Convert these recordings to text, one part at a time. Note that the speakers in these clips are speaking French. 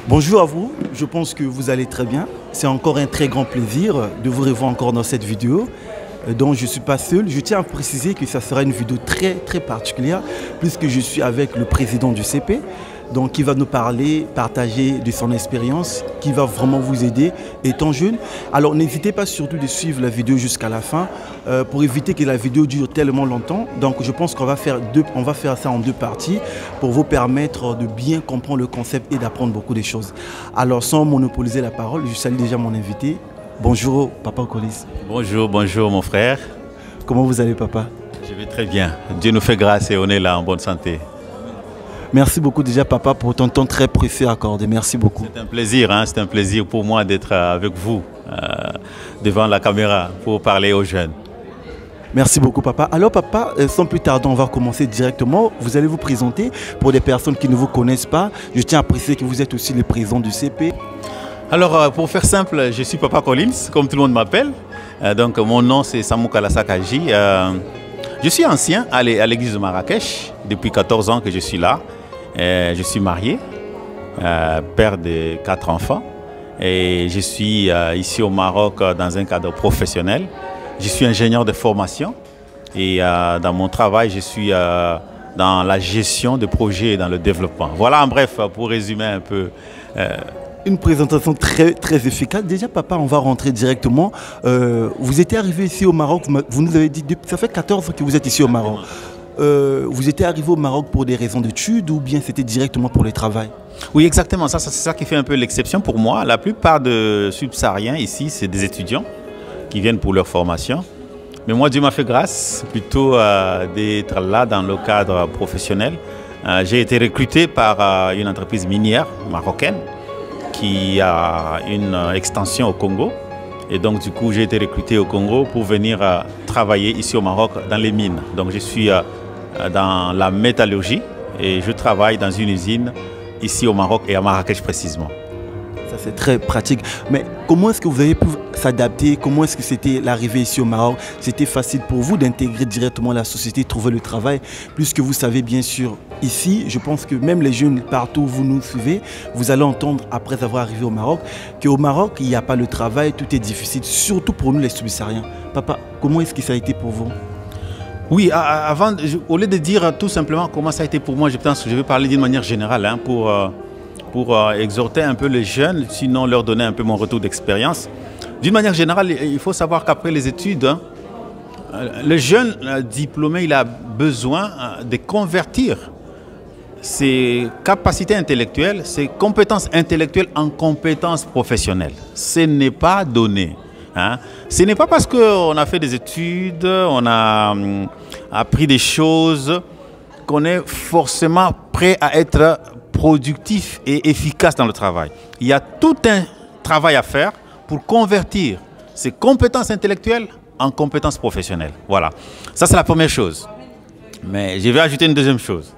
Bonjour à vous, je pense que vous allez très bien. C'est encore un très grand plaisir de vous revoir encore dans cette vidéo. Donc je ne suis pas seul. Je tiens à préciser que ça sera une vidéo très particulière puisque je suis avec le président du CP. Donc qui va nous partager de son expérience, qui va vraiment vous aider étant jeune. Alors n'hésitez pas surtout de suivre la vidéo jusqu'à la fin pour éviter que la vidéo dure tellement longtemps. Donc je pense qu'on va faire ça en deux parties pour vous permettre de bien comprendre le concept et d'apprendre beaucoup de choses. Alors sans monopoliser la parole, je salue déjà mon invité. Bonjour Papa Colis. Bonjour mon frère. Comment vous allez papa? Je vais très bien. Dieu nous fait grâce et on est là en bonne santé. Merci beaucoup déjà papa pour ton temps très précieux accordé. Merci beaucoup. C'est un plaisir, hein? C'est un plaisir pour moi d'être avec vous devant la caméra pour parler aux jeunes. Merci beaucoup papa. Alors papa, sans plus tarder, on va commencer directement. Vous allez vous présenter pour des personnes qui ne vous connaissent pas. Je tiens à préciser que vous êtes aussi le président du CP. Alors pour faire simple, je suis Papa Collins, comme tout le monde m'appelle. Donc mon nom c'est Samou Kalasakaji. Je suis ancien à l'église de Marrakech. Depuis 14 ans que je suis là. Je suis marié, père de 4 enfants. Et je suis ici au Maroc dans un cadre professionnel. Je suis ingénieur de formation. Et dans mon travail, je suis dans la gestion de projets et dans le développement. Voilà en bref, pour résumer un peu. Une présentation très efficace. Déjà papa, on va rentrer directement. Vous étiez arrivé ici au Maroc, vous nous avez dit, ça fait 14 ans que vous êtes ici au Maroc. Vous étiez arrivé au Maroc pour des raisons d'études ou bien c'était directement pour le travail? Oui, exactement. C'est ça qui fait un peu l'exception pour moi. La plupart des subsahariens ici, c'est des étudiants qui viennent pour leur formation. Mais moi, Dieu m'a fait grâce plutôt d'être là dans le cadre professionnel. J'ai été recruté par une entreprise minière marocaine qui a une extension au Congo. Et donc, du coup, j'ai été recruté au Congo pour venir travailler ici au Maroc dans les mines. Donc, je suis dans la métallurgie et je travaille dans une usine ici au Maroc et à Marrakech précisément. Ça, c'est très pratique. Mais comment est-ce que vous avez pu s'adapter? Comment est-ce que c'était l'arrivée ici au Maroc? C'était facile pour vous d'intégrer directement la société, trouver le travail? Puisque vous savez bien sûr, ici, je pense que même les jeunes partout où vous nous suivez, vous allez entendre après avoir arrivé au Maroc, qu'au Maroc, il n'y a pas le travail, tout est difficile, surtout pour nous les subsahariens. Papa, comment est-ce que ça a été pour vous? Oui, au lieu de dire tout simplement comment ça a été pour moi, je pense que je vais parler d'une manière générale hein, pour exhorter un peu les jeunes, sinon leur donner un peu mon retour d'expérience. D'une manière générale, il faut savoir qu'après les études, hein, le jeune diplômé, il a besoin de convertir ses capacités intellectuelles, ses compétences intellectuelles en compétences professionnelles. Ce n'est pas donné. Hein. Ce n'est pas parce qu'on a fait des études, on a appris des choses, qu'on est forcément prêt à être productif et efficace dans le travail. Il y a tout un travail à faire pour convertir ses compétences intellectuelles en compétences professionnelles. Voilà. Ça, c'est la première chose. Mais je vais ajouter une deuxième chose.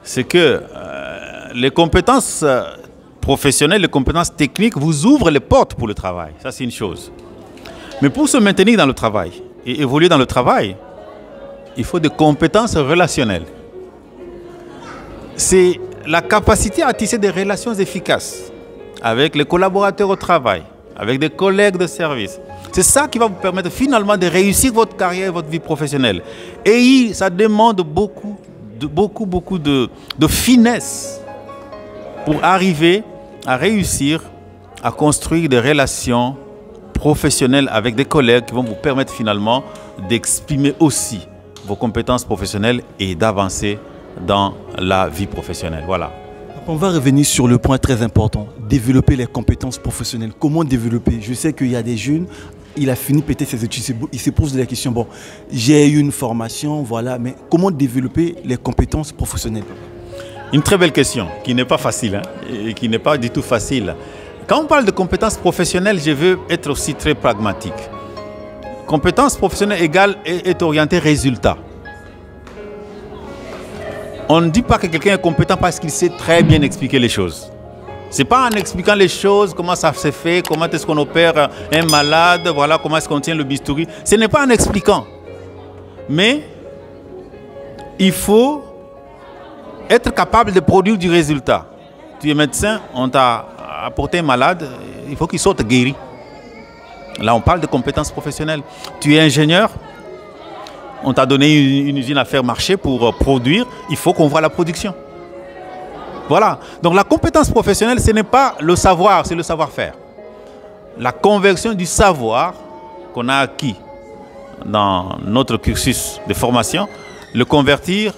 C'est que les compétences professionnelles, les compétences techniques vous ouvrent les portes pour le travail. Ça, c'est une chose. Mais pour se maintenir dans le travail et évoluer dans le travail, il faut des compétences relationnelles. C'est la capacité à tisser des relations efficaces avec les collaborateurs au travail, avec des collègues de service. C'est ça qui va vous permettre finalement de réussir votre carrière et votre vie professionnelle. Et ça demande beaucoup de finesse pour arriver à réussir à construire des relations professionnelles avec des collègues qui vont vous permettre finalement d'exprimer aussi vos compétences professionnelles et d'avancer dans la vie professionnelle. Voilà. On va revenir sur le point très important, développer les compétences professionnelles. Comment développer? Je sais qu'il y a des jeunes, il a fini peut-être ses études, il se pose la question, bon, j'ai eu une formation, voilà, mais comment développer les compétences professionnelles? Une très belle question, qui n'est pas facile, hein, et qui n'est pas du tout facile. Quand on parle de compétences professionnelles, je veux être aussi très pragmatique. Compétences professionnelles égale est orientée résultat. On ne dit pas que quelqu'un est compétent parce qu'il sait très bien expliquer les choses. Ce n'est pas en expliquant les choses, comment ça se fait, comment est-ce qu'on opère un malade, voilà comment est-ce qu'on tient le bistouri. Ce n'est pas en expliquant. Mais il faut être capable de produire du résultat. Tu es médecin, on t'a apporté un malade, il faut qu'il sorte guéri. Là, on parle de compétences professionnelles. Tu es ingénieur, on t'a donné une usine à faire marcher pour produire, il faut qu'on voit la production. Voilà. Donc la compétence professionnelle, ce n'est pas le savoir, c'est le savoir-faire. La conversion du savoir qu'on a acquis dans notre cursus de formation, le convertir